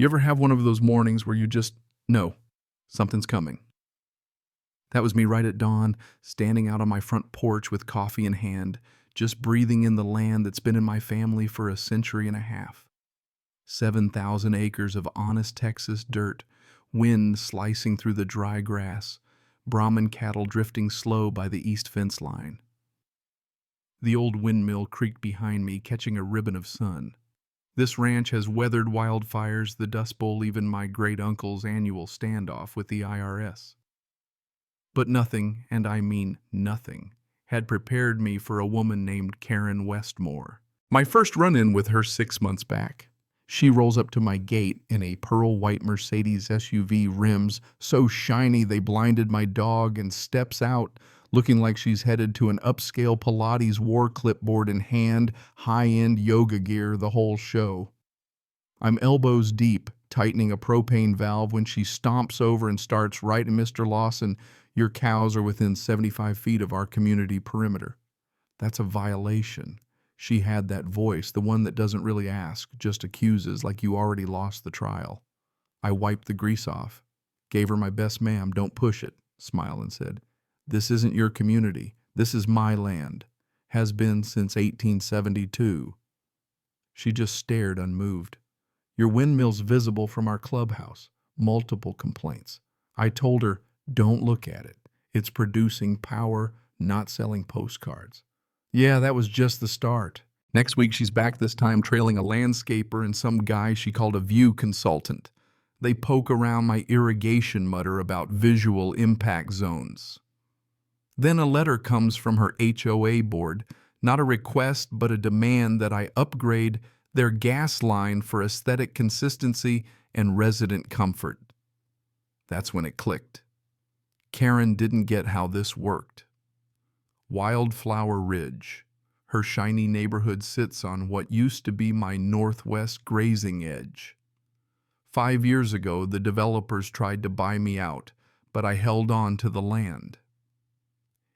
You ever have one of those mornings where you just know something's coming? That was me right at dawn, standing out on my front porch with coffee in hand, just breathing in the land that's been in my family for a century and a half. 7,000 acres of honest Texas dirt, wind slicing through the dry grass, Brahman cattle drifting slow by the east fence line. The old windmill creaked behind me, catching a ribbon of sun. This ranch has weathered wildfires, the Dust Bowl, even my great-uncle's annual standoff with the IRS. But nothing, and I mean nothing, had prepared me for a woman named Karen Westmore. My first run-in with her 6 months back. She rolls up to my gate in a pearl-white Mercedes SUV, rims so shiny they blinded my dog, and steps out, looking like she's headed to an upscale Pilates war clipboard in hand, high-end yoga gear, the whole show. I'm elbows deep, tightening a propane valve when she stomps over and starts writing, "Mr. Lawson, your cows are within 75 feet of our community perimeter." That's a violation. She had that voice, the one that doesn't really ask, just accuses, like you already lost the trial. I wiped the grease off, gave her my best "ma'am, don't push it," smile, and said, "This isn't your community. This is my land. Has been since 1872. She just stared, unmoved. "Your windmill's visible from our clubhouse. Multiple complaints." I told her, "Don't look at it. It's producing power, not selling postcards." Yeah, that was just the start. Next week, she's back, this time trailing a landscaper and some guy she called a view consultant. They poke around my irrigation mutter about visual impact zones. Then a letter comes from her HOA board, not a request but a demand that I upgrade their gas line for aesthetic consistency and resident comfort. That's when it clicked. Karen didn't get how this worked. Wildflower Ridge. Her shiny neighborhood sits on what used to be my northwest grazing edge. 5 years ago, the developers tried to buy me out, but I held on to the land.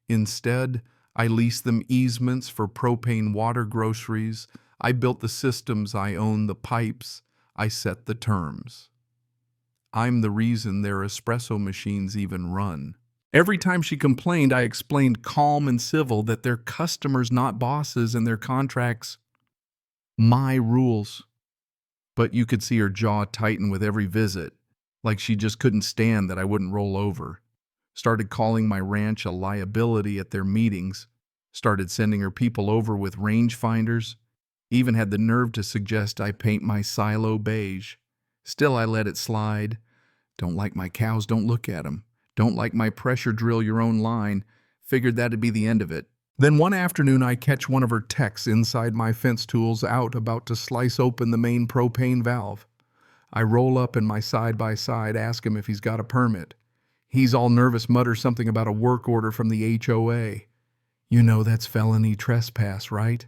Instead, I leased them easements for propane water groceries. I built the systems, I own the pipes, I set the terms. I'm the reason their espresso machines even run. Every time she complained, I explained calm and civil that they're customers, not bosses, and their contracts, my rules. But you could see her jaw tighten with every visit, like she just couldn't stand that I wouldn't roll over. Started calling my ranch a liability at their meetings, started sending her people over with rangefinders, even had the nerve to suggest I paint my silo beige. Still, I let it slide. Don't like my cows, don't look at them. Don't like my pressure, drill your own line. Figured that'd be the end of it. Then one afternoon, I catch one of her techs inside my fence tools out, about to slice open the main propane valve. I roll up in my side-by-side, ask him if he's got a permit. He's all nervous, mutters something about a work order from the HOA. "You know that's felony trespass, right?"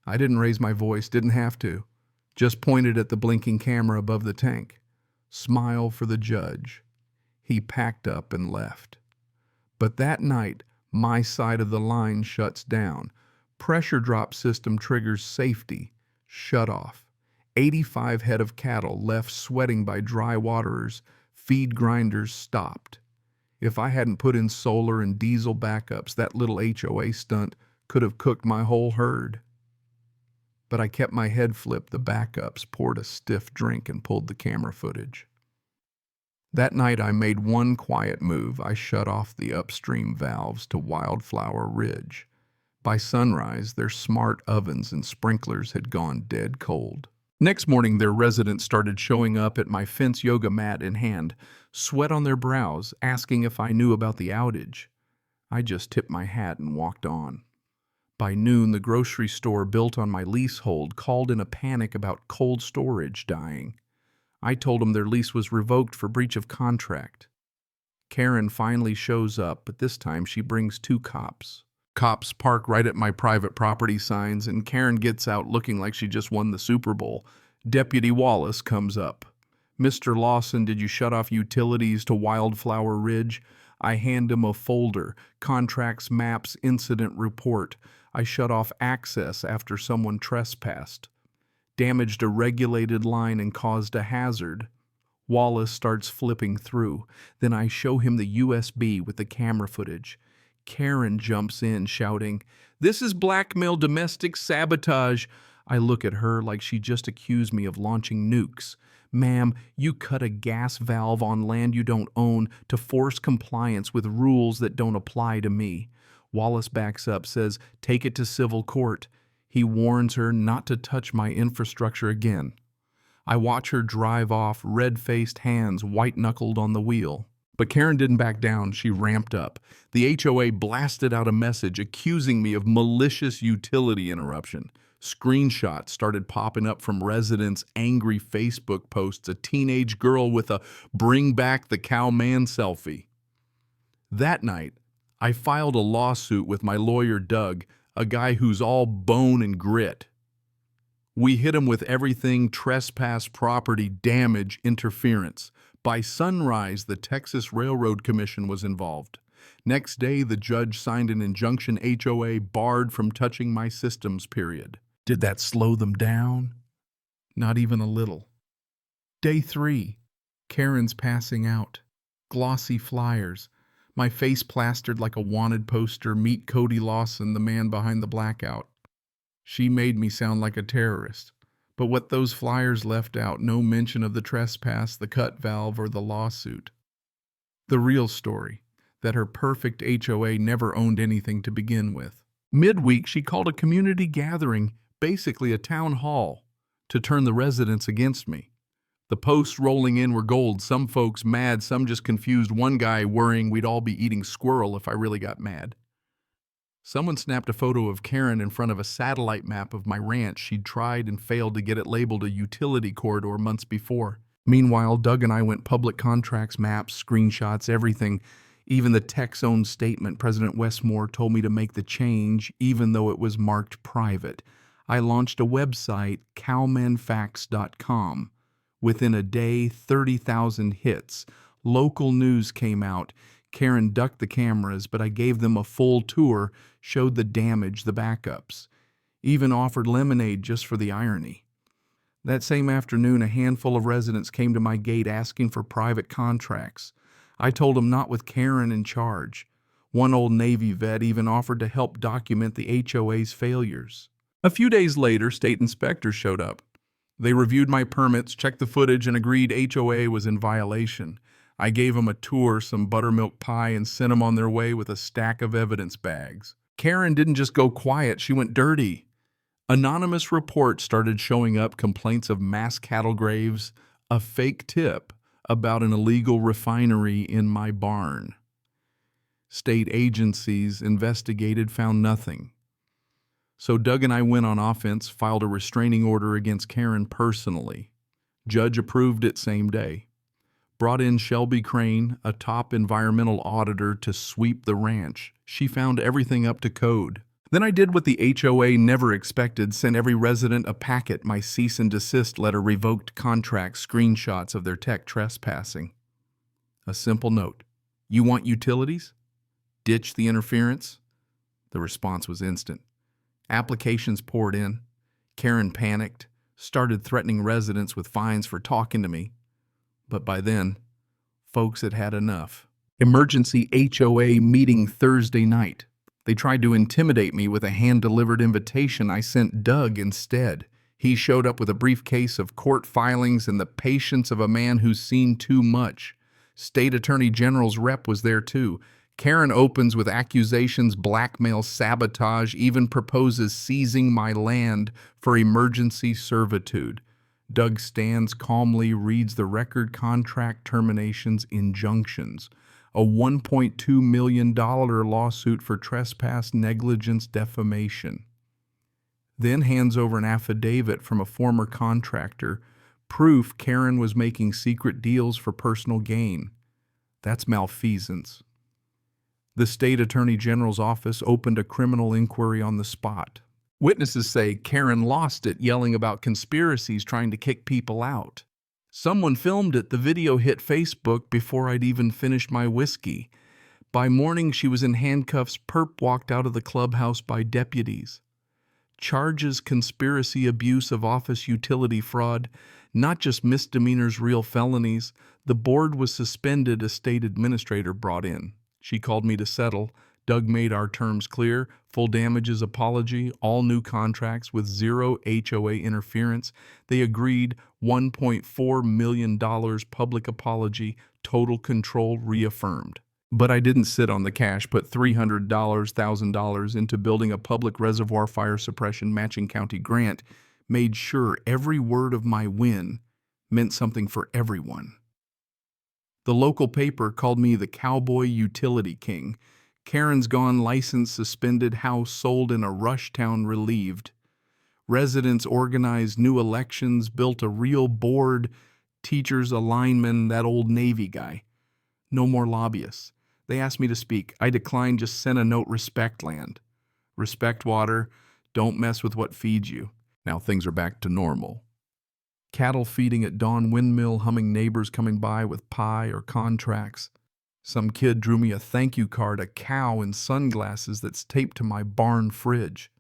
I didn't raise my voice, didn't have to. Just pointed at the blinking camera above the tank. Smile for the judge. He packed up and left. But that night, my side of the line shuts down. Pressure drop system triggers safety. Shut off. 85 head of cattle left sweating by dry waterers. Feed grinders stopped. If I hadn't put in solar and diesel backups, that little HOA stunt could have cooked my whole herd. But I kept my head flipped, the backups, poured a stiff drink, and pulled the camera footage. That night, I made one quiet move. I shut off the upstream valves to Wildflower Ridge. By sunrise, their smart ovens and sprinklers had gone dead cold. Next morning, their residents started showing up at my fence, yoga mat in hand, sweat on their brows, asking if I knew about the outage. I just tipped my hat and walked on. By noon, the grocery store built on my leasehold called in a panic about cold storage dying. I told them their lease was revoked for breach of contract. Karen finally shows up, but this time she brings 2 cops. Cops park right at my private property signs, and Karen gets out looking like she just won the Super Bowl. Deputy Wallace comes up. "Mr. Lawson, did you shut off utilities to Wildflower Ridge?" I hand him a folder, contracts, maps, incident report. I shut off access after someone trespassed. damaged a regulated line and caused a hazard. Wallace starts flipping through. Then I show him the USB with the camera footage. Karen jumps in, shouting, "This is blackmail, domestic sabotage." I look at her like she just accused me of launching nukes. "Ma'am, you cut a gas valve on land you don't own to force compliance with rules that don't apply to me." Wallace backs up, says, "Take it to civil court." He warns her not to touch my infrastructure again. I watch her drive off, red-faced, hands white-knuckled on the wheel. But Karen didn't back down. She ramped up. The HOA blasted out a message accusing me of malicious utility interruption. Screenshots started popping up from residents' angry Facebook posts, a teenage girl with a "Bring Back the Cow Man" selfie. That night, I filed a lawsuit with my lawyer Doug, a guy who's all bone and grit. We hit him with everything: trespass, property damage, interference. By sunrise, the Texas Railroad Commission was involved. Next day, the judge signed an injunction HOA barred from touching my systems, period. Did that slow them down? Not even a little. Day 3. Karen's passing out. Glossy flyers. My face plastered like a wanted poster. Meet Cody Lawson, the man behind the blackout. She made me sound like a terrorist. But what those flyers left out, no mention of the trespass, the cut valve, or the lawsuit. The real story, that her perfect HOA never owned anything to begin with. Midweek, she called a community gathering, basically a town hall, to turn the residents against me. The posts rolling in were gold, some folks mad, some just confused, one guy worrying we'd all be eating squirrel if I really got mad. Someone snapped a photo of Karen in front of a satellite map of my ranch. She'd tried and failed to get it labeled a utility corridor months before. Meanwhile, Doug and I went public contracts, maps, screenshots, everything. Even the tech's-own statement. President Westmore told me to make the change, even though it was marked private. I launched a website, cowmanfacts.com. Within a day, 30,000 hits. Local news came out. Karen ducked the cameras, but I gave them a full tour, showed the damage, the backups. Even offered lemonade just for the irony. That same afternoon, a handful of residents came to my gate asking for private contracts. I told them not with Karen in charge. One old Navy vet even offered to help document the HOA's failures. A few days later, state inspectors showed up. They reviewed my permits, checked the footage, and agreed HOA was in violation. I gave them a tour, some buttermilk pie, and sent them on their way with a stack of evidence bags. Karen didn't just go quiet, she went dirty. Anonymous reports started showing up, complaints of mass cattle graves, a fake tip about an illegal refinery in my barn. State agencies investigated, found nothing. So Doug and I went on offense, filed a restraining order against Karen personally. Judge approved it same day. Brought in Shelby Crane, a top environmental auditor, to sweep the ranch. She found everything up to code. Then I did what the HOA never expected, sent every resident a packet, my cease and desist letter, revoked contracts, screenshots of their tech trespassing. A simple note: you want utilities? Ditch the interference? The response was instant. Applications poured in. Karen panicked, started threatening residents with fines for talking to me. But by then, folks had had enough. Emergency HOA meeting Thursday night. They tried to intimidate me with a hand-delivered invitation. I sent Doug instead. He showed up with a briefcase of court filings and the patience of a man who's seen too much. State Attorney General's rep was there too. Karen opens with accusations, blackmail, sabotage, even proposes seizing my land for emergency servitude. Doug stands calmly, reads the record, contract terminations, injunctions. A $1.2 million lawsuit for trespass, negligence, defamation. Then hands over an affidavit from a former contractor, proof Karen was making secret deals for personal gain. That's malfeasance. The state attorney general's office opened a criminal inquiry on the spot. Witnesses say Karen lost it, yelling about conspiracies, trying to kick people out. Someone filmed it. The video hit Facebook before I'd even finished my whiskey. By morning, she was in handcuffs. Perp walked out of the clubhouse by deputies. Charges conspiracy, abuse of office, utility fraud, not just misdemeanors, real felonies. The board was suspended, a state administrator brought in. She called me to settle. Doug made our terms clear, full damages apology, all new contracts with zero HOA interference. They agreed $1.4 million public apology, total control reaffirmed. But I didn't sit on the cash, put $300,000 into building a public reservoir fire suppression matching county grant, made sure every word of my win meant something for everyone. The local paper called me the Cowboy Utility King. Karen's gone, license suspended, house sold in a rush town relieved. Residents organized new elections, built a real board, teachers, a lineman, that old Navy guy. No more lobbyists. They asked me to speak. I declined, just sent a note, respect land. Respect water, don't mess with what feeds you. Now things are back to normal. Cattle feeding at Dawn Windmill, humming, neighbors coming by with pie or contracts. Some kid drew me a thank you card, a cow in sunglasses that's taped to my barn fridge.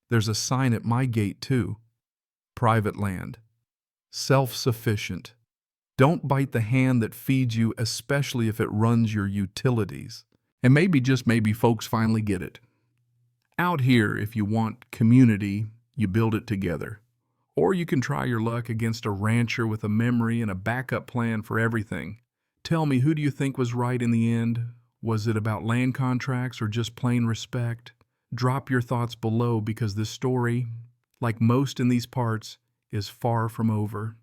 There's a sign at my gate too. Private land. Self-sufficient. Don't bite the hand that feeds you, especially if it runs your utilities. And maybe, just maybe, folks finally get it. Out here, if you want community, you build it together. Or you can try your luck against a rancher with a memory and a backup plan for everything. Tell me, who do you think was right in the end? Was it about land contracts or just plain respect? Drop your thoughts below, because this story, like most in these parts, is far from over.